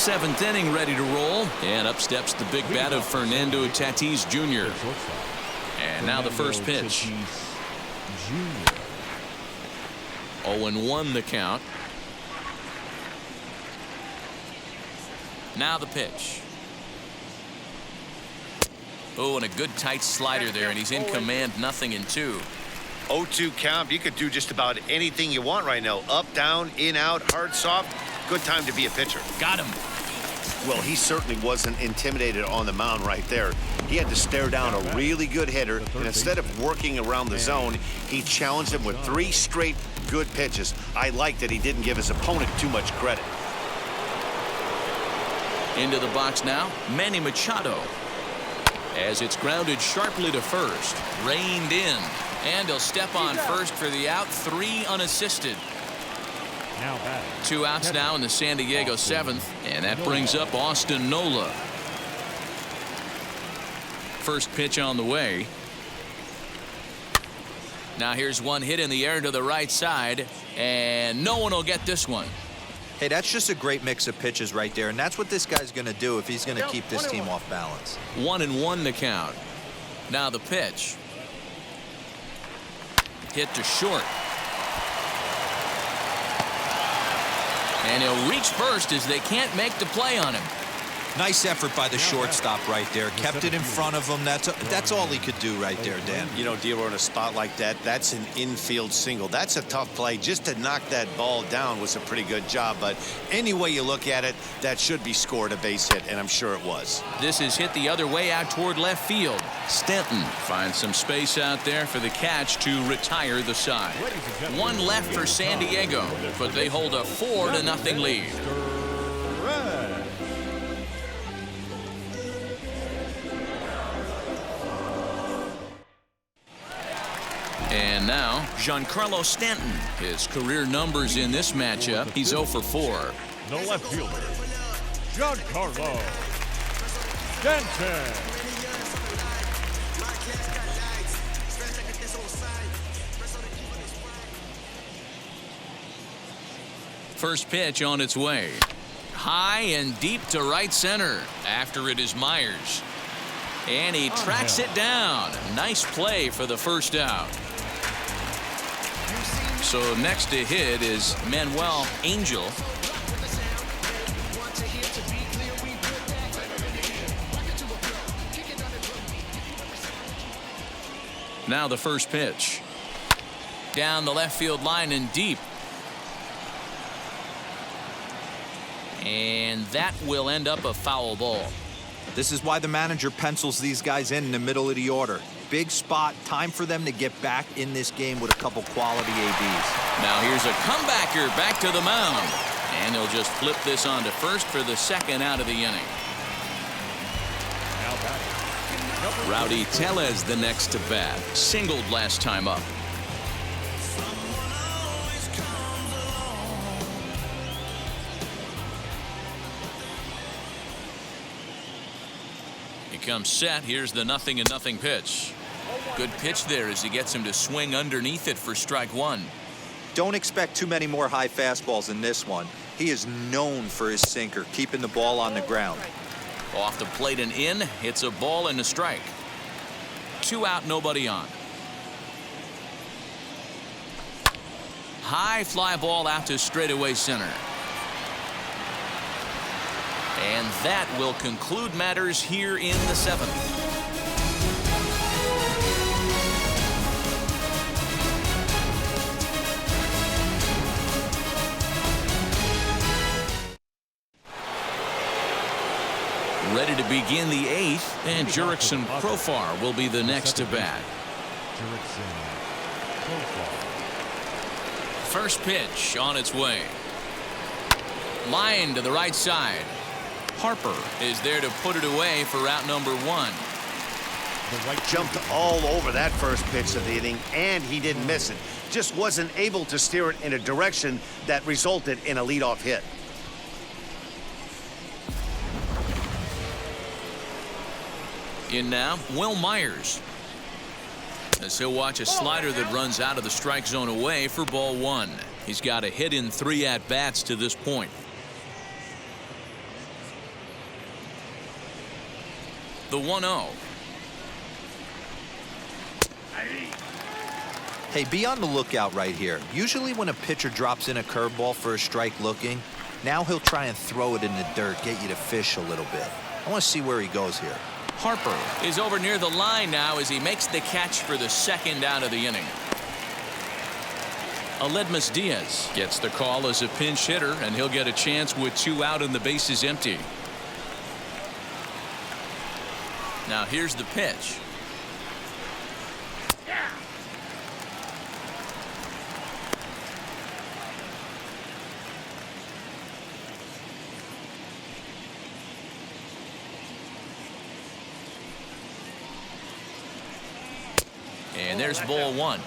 7th inning ready to roll. And up steps the big bat of Fernando Tatis Jr. And now the first pitch. 0-1 the count. Now the pitch. Oh, and a good tight slider there, and he's in command. 0-2. 0-2 count. You could do just about anything you want right now. Up, down, in, out, hard, soft. Good time to be a pitcher. Got him. Well, he certainly wasn't intimidated on the mound right there. He had to stare down a really good hitter, and instead of working around the zone, he challenged him with 3 straight good pitches. I like that he didn't give his opponent too much credit. Into the box now, Manny Machado. As it's grounded sharply to first, reined in, and he'll step on first for the out. 3 unassisted. 2 outs now in the San Diego 7th, and that brings up Austin Nola. First pitch on the way. Now here's one hit in the air to the right side, and no one will get this one. Hey, that's just a great mix of pitches right there, and that's what this guy's going to do if he's going to keep this team off balance. 1-1 the count. Now the pitch. Hit to short. And he'll reach first as they can't make the play on him. Nice effort by the shortstop right there. Kept it in front of him. That's all he could do right there, Dan. You know, D'Lo, in a spot like that, that's an infield single. That's a tough play. Just to knock that ball down was a pretty good job. But any way you look at it, that should be scored a base hit, and I'm sure it was. This is hit the other way out toward left field. Stanton finds some space out there for the catch to retire the side. 1 left for San Diego, but they hold a 4-0 lead. And now, Giancarlo Stanton. His career numbers in this matchup, he's 0 for 4. The left fielder, Giancarlo Stanton. First pitch on its way. High and deep to right center. After it is Myers. And he tracks it down. Nice play for the first out. So next to hit is Manuel Angel. Now the first pitch. Down the left field line and deep. And that will end up a foul ball. This is why the manager pencils these guys in the middle of the order. Big spot, time for them to get back in this game with a couple quality ABs. Now here's a comebacker back to the mound. And he'll just flip this on to first for the 2nd out of the inning. Rowdy Tellez the next to bat. Singled last time up. He comes set. Here's the 0-0 pitch. Good pitch there as he gets him to swing underneath it for strike 1. Don't expect too many more high fastballs in this one. He is known for his sinker, keeping the ball on the ground. Off the plate and in. Hits a ball and a strike. 2 out, nobody on. High fly ball out to straightaway center. And that will conclude matters here in the 7th. Ready to begin the 8th, and Jurickson Profar will be the next to bat. First pitch on its way. Line to the right side. Harper is there to put it away for out number 1. Jumped all over that first pitch of the inning, and he didn't miss it. Just wasn't able to steer it in a direction that resulted in a leadoff hit. In now, Will Myers. As he'll watch a slider that runs out of the strike zone away for ball 1. He's got a hit in 3 at-bats to this point. The 1-0. Hey, be on the lookout right here. Usually when a pitcher drops in a curveball for a strike looking, now he'll try and throw it in the dirt, get you to fish a little bit. I want to see where he goes here. Harper is over near the line now as he makes the catch for the second out of the inning. Aledmus Diaz gets the call as a pinch hitter, and he'll get a chance with 2 out and the bases empty. Now here's the pitch. And there's ball 1.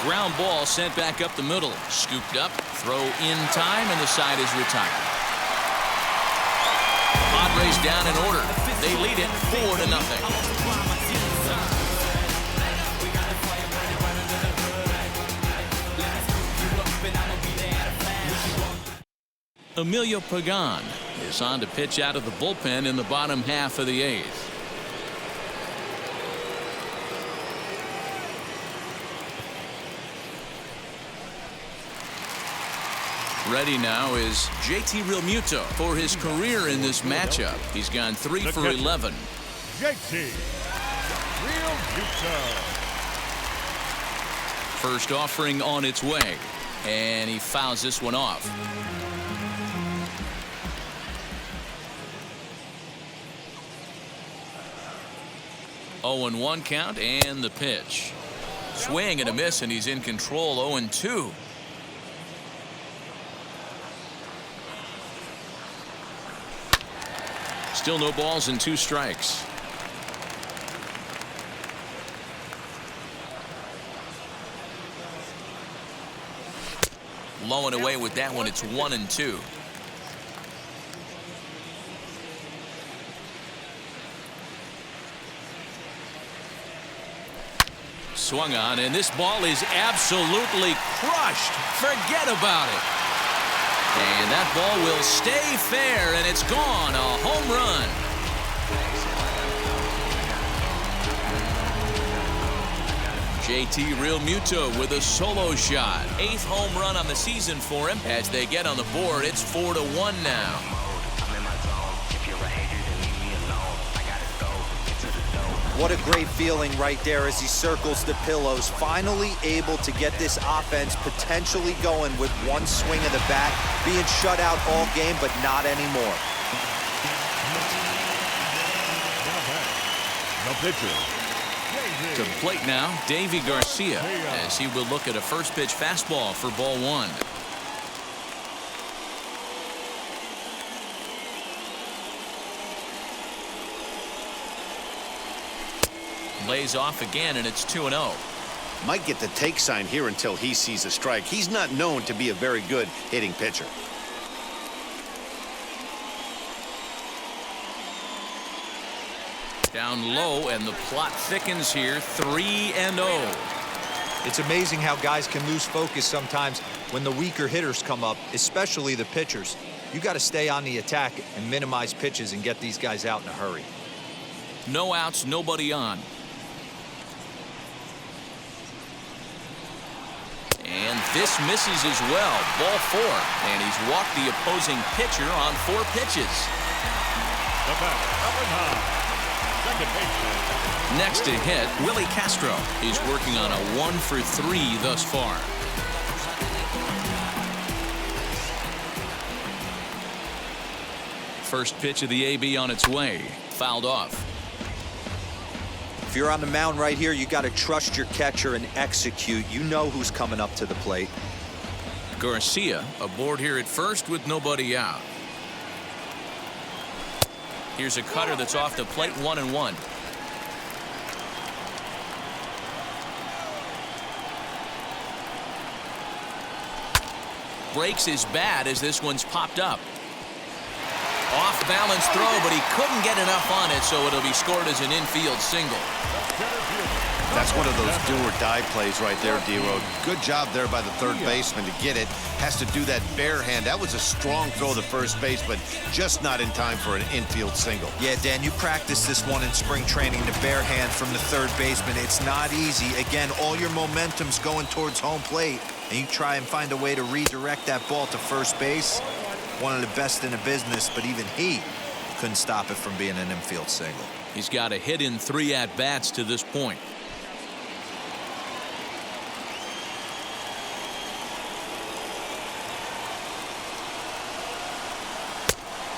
Ground ball sent back up the middle. Scooped up, throw in time, and the side is retired. Padres down in order. They lead it 4-0. Emilio Pagan is on to pitch out of the bullpen in the bottom half of the 8th. Ready now is JT Realmuto for his career in this matchup. He's gone 3 for 11. JT Realmuto. First offering on its way, and he fouls this one off. Oh, 0-1 count, and the pitch. Swing and a miss, and he's in control. 0-2. Still no balls and 2 strikes. Low and away with that one. It's 1-2. Swung on, and this ball is absolutely crushed. Forget about it. And that ball will stay fair, and it's gone. A home run. JT Realmuto with a solo shot. 8th home run on the season for him. As they get on the board, it's 4-1 now. What a great feeling right there as he circles the pillows. Finally able to get this offense potentially going with one swing of the bat. Being shut out all game, but not anymore. The pitcher. To the plate now, Davy Garcia, as he will look at a first pitch fastball for ball 1. Lays off again, and it's 2-0. Might get the take sign here until he sees a strike. He's not known to be a very good hitting pitcher. Down low, and the plot thickens here. 3-0. It's amazing how guys can lose focus sometimes when the weaker hitters come up, especially the pitchers. You got to stay on the attack and minimize pitches and get these guys out in a hurry. No outs, nobody on. And this misses as well. Ball 4. And he's walked the opposing pitcher on 4 pitches. The batter, up and high. Second baseman. Next to hit, Willie Castro. He's working on a 1 for 3 thus far. First pitch of the AB on its way. Fouled off. If you're on the mound right here, you got to trust your catcher and execute. You know who's coming up to the plate. Garcia aboard here at first with nobody out. Here's a cutter that's off the plate. 1-1. Breaks his bat as this one's popped up. Off-balance throw, but he couldn't get enough on it, so it'll be scored as an infield single. That's one of those do-or-die plays right there, D-Road. Good job there by the third baseman to get it. Has to do that bare hand. That was a strong throw to first base, but just not in time for an infield single. Yeah, Dan, you practiced this one in spring training, the bare hand from the third baseman. It's not easy. Again, all your momentum's going towards home plate, and you try and find a way to redirect that ball to first base. One of the best in the business, but even he couldn't stop it from being an infield single. He's got a hit in 3 at-bats to this point.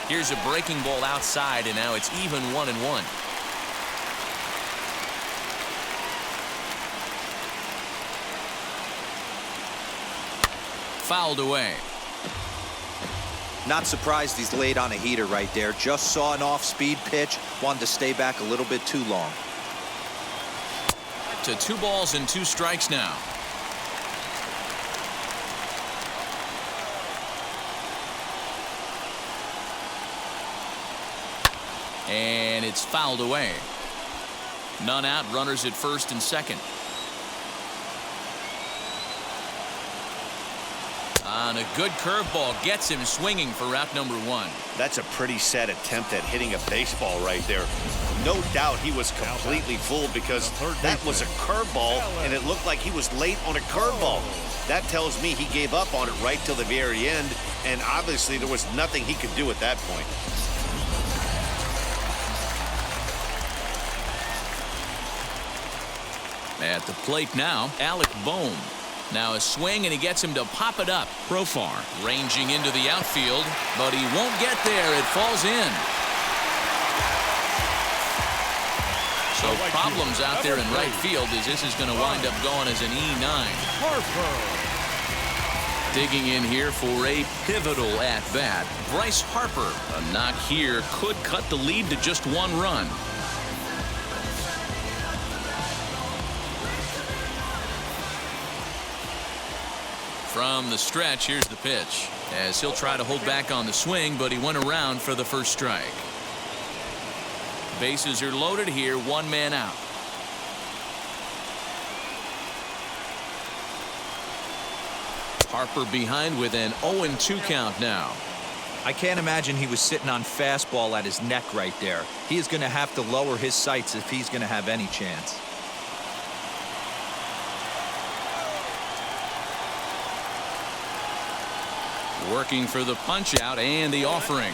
Here's a breaking ball outside, and now it's even 1-1. Fouled away. Not surprised he's laid on a heater right there. Just saw an off-speed pitch. Wanted to stay back a little bit too long. To 2 balls and 2 strikes now. And it's fouled away. None out, runners at first and second. On a good curveball, gets him swinging for route number 1. That's a pretty sad attempt at hitting a baseball right there. No doubt he was completely fooled because that was a curveball, and it looked like he was late on a curveball. That tells me he gave up on it right till the very end, and obviously there was nothing he could do at that point. At the plate now, Alec Bohm. Now a swing, and he gets him to pop it up. Profar ranging into the outfield, but he won't get there. It falls in. So problems out there in right field as this is going to wind up going as an E9. Digging in here for a pivotal at-bat. Bryce Harper. A knock here could cut the lead to just 1 run. From the stretch, here's the pitch. As he'll try to hold back on the swing, but he went around for the first strike. Bases are loaded here, 1 man out. Harper behind with an 0-2 count now. I can't imagine he was sitting on fastball at his neck right there. He is going to have to lower his sights if he's going to have any chance. Working for the punch out and the offering.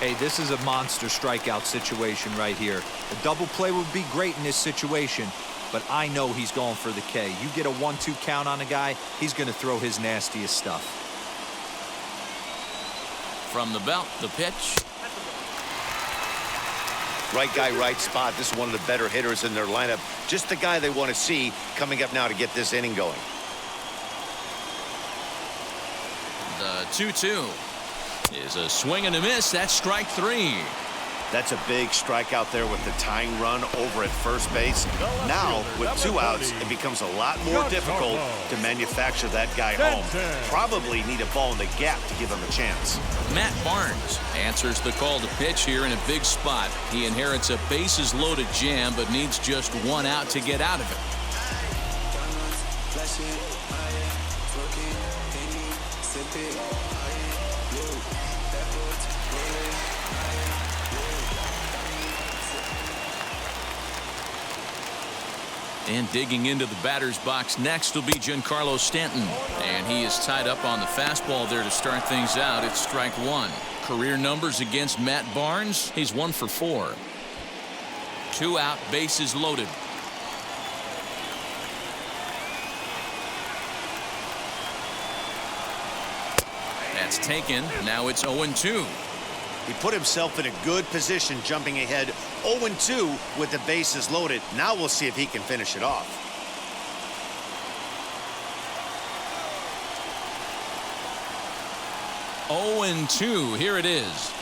Hey, this is a monster strikeout situation right here. A double play would be great in this situation, but I know he's going for the K. You get a 1-2 count on a guy, he's going to throw his nastiest stuff. From the belt, the pitch. Right guy, right spot. This is one of the better hitters in their lineup. Just the guy they want to see coming up now to get this inning going. The 2-2 is a swing and a miss. That's strike 3. That's a big strikeout there with the tying run over at first base. Now, with 2 outs, it becomes a lot more difficult to manufacture that guy home. Probably need a ball in the gap to give him a chance. Matt Barnes answers the call to pitch here in a big spot. He inherits a bases-loaded jam, but needs just 1 out to get out of it. And digging into the batter's box next will be Giancarlo Stanton. And he is tied up on the fastball there to start things out. It's strike 1. Career numbers against Matt Barnes. He's 1 for 4. 2 out, bases loaded. That's taken. Now it's 0-2. He put himself in a good position jumping ahead 0-2 with the bases loaded. Now we'll see if he can finish it off. Oh, 0-2. Here it is.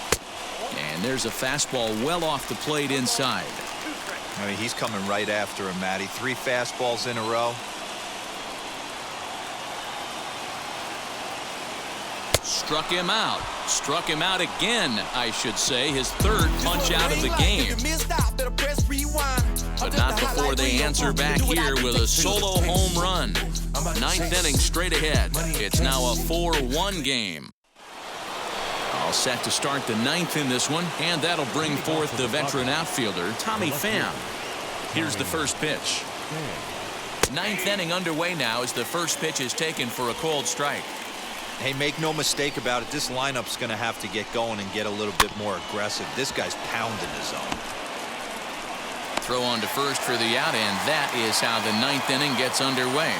And there's a fastball well off the plate inside. I mean, he's coming right after him, Matty. 3 fastballs in a row. Struck him out. Struck him out again, I should say. His third punch out of the game. But not before they answer back here with a solo home run. Ninth inning straight ahead. It's now a 4-1 game. All set to start the ninth in this one, and that'll bring forth the veteran outfielder, Tommy Pham. Here's the first pitch. Ninth inning underway now as the first pitch is taken for a called strike. Hey, make no mistake about it, this lineup's going to have to get going and get a little bit more aggressive. This guy's pounding his zone. Throw on to first for the out, and that is how the ninth inning gets underway.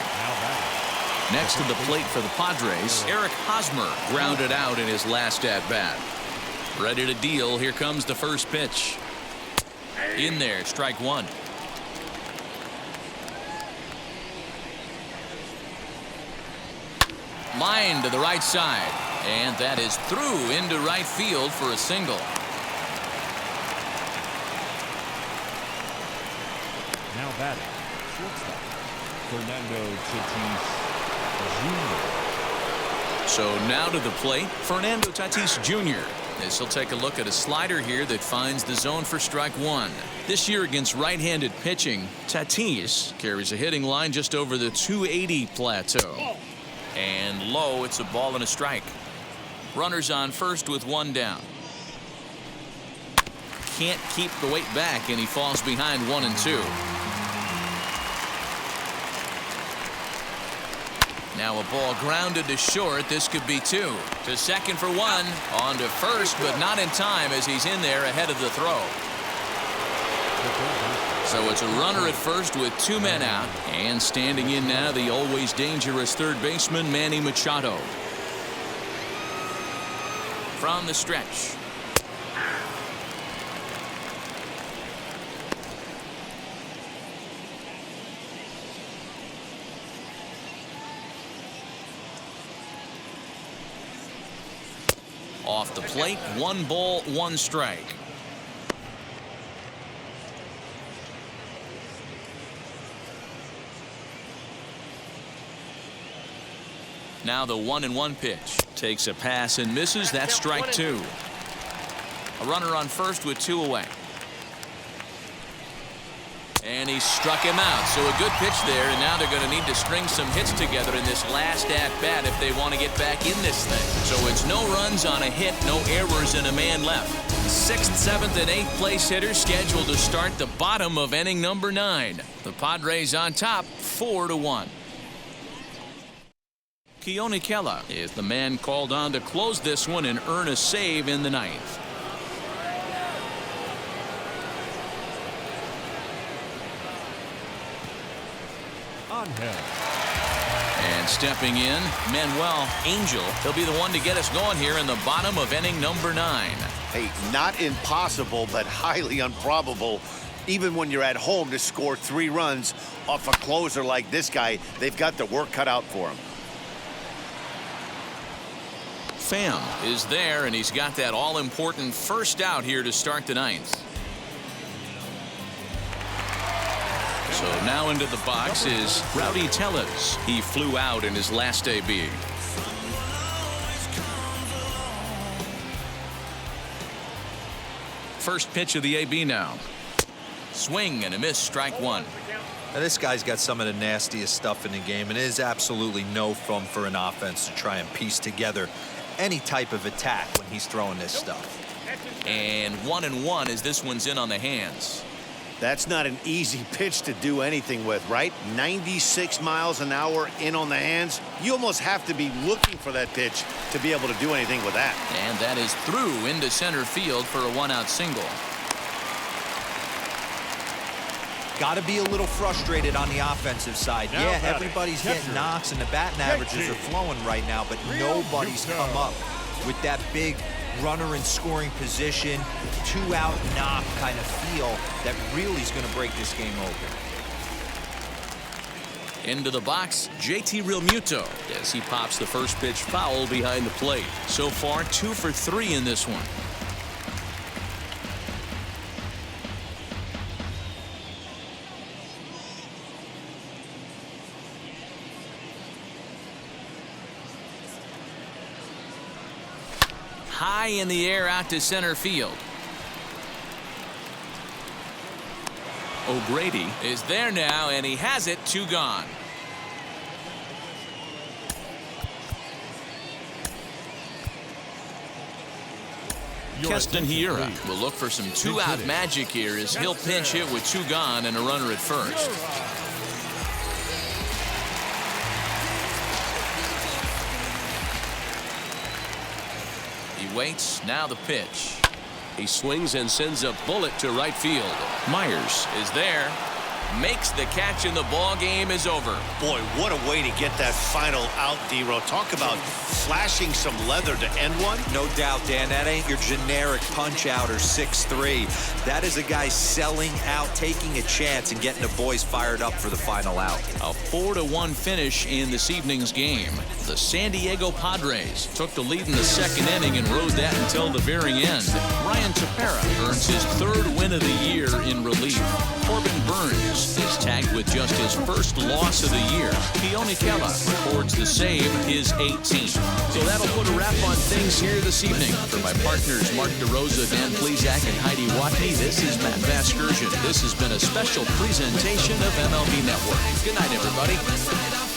Next to the plate for the Padres, Eric Hosmer grounded out in his last at-bat. Ready to deal. Here comes the first pitch. In there, strike one. Line to the right side, and that is through into right field for a single. Now batting, shortstop, Fernando Tatis Jr. So now to the plate, Fernando Tatis Jr. As he'll take a look at a slider here that finds the zone for strike one. This year against right-handed pitching, Tatis carries a hitting line just over the 280 plateau. And low, it's a ball and a strike. Runners on first with one down. Can't keep the weight back, and he falls behind 1 and 2. Now a ball grounded to short. This could be 2. To second for 1. On to first, but not in time as he's in there ahead of the throw. So it's a runner at first with 2 men out. And standing in now, the always dangerous third baseman, Manny Machado. From the stretch. Off the plate, 1 ball, 1 strike. Now the 1-1 pitch. Takes a pass and misses. That's strike 2. A runner on first with 2 away. And he struck him out. So a good pitch there, and now they're going to need to string some hits together in this last at-bat if they want to get back in this thing. So it's no runs on a hit, no errors, and a man left. 6th, 7th, and 8th place hitters scheduled to start the bottom of inning number 9. The Padres on top, 4-1. Keone Kela is the man called on to close this one and earn a save in the 9th. And stepping in, Manuel Angel. He'll be the one to get us going here in the bottom of inning number 9. Hey, not impossible, but highly improbable. Even when you're at home to score 3 runs off a closer like this guy, they've got the work cut out for him. Pham is there, and he's got that all-important first out here to start the 9th. So now into the box is Rowdy Tellez. He flew out in his last AB. First pitch of the AB now. Swing and a miss, strike 1. Now, this guy's got some of the nastiest stuff in the game, and it is absolutely no fun for an offense to try and piece together any type of attack when he's throwing this stuff. And 1-1 as this one's in on the hands. That's not an easy pitch to do anything with, right? 96 miles an hour in on the hands. You almost have to be looking for that pitch to be able to do anything with that. And that is through into center field for a 1-out single. Got to be a little frustrated on the offensive side. Now yeah, everybody's getting knocks and the batting averages are flowing right now, but nobody's come up with that big runner in scoring position, 2-out knock kind of feel that really is going to break this game open. Into the box, JT Realmuto as he pops the first pitch foul behind the plate. So far, 2 for 3 in this one. high in the air out to center field. O'Grady is there now, and he has it. 2 gone. Keston Hiura will look for some 2-out magic here as he'll pinch hit with 2 gone and a runner at first. He waits. Now the pitch. He swings and sends a bullet to right field. Myers is there. Makes the catch, and the ball game is over. Boy, what a way to get that final out, D-Row. Talk about flashing some leather to end one. No doubt, Dan. That ain't your generic punch-outer 6-3. That is a guy selling out, taking a chance, and getting the boys fired up for the final out. A 4-1 finish in this evening's game. The San Diego Padres took the lead in the 2nd inning and rode that until the very end. Ryan Tepera earns his 3rd win of the year in relief. Corbin Burnes is tagged with just his 1st loss of the year. Keone Kela records the save, his 18th. So that'll put a wrap on things here this evening. For my partners Mark DeRosa, Dan Plesac, and Heidi Watney, this is Matt Vasgersian. This has been a special presentation of MLB Network. Good night, everybody.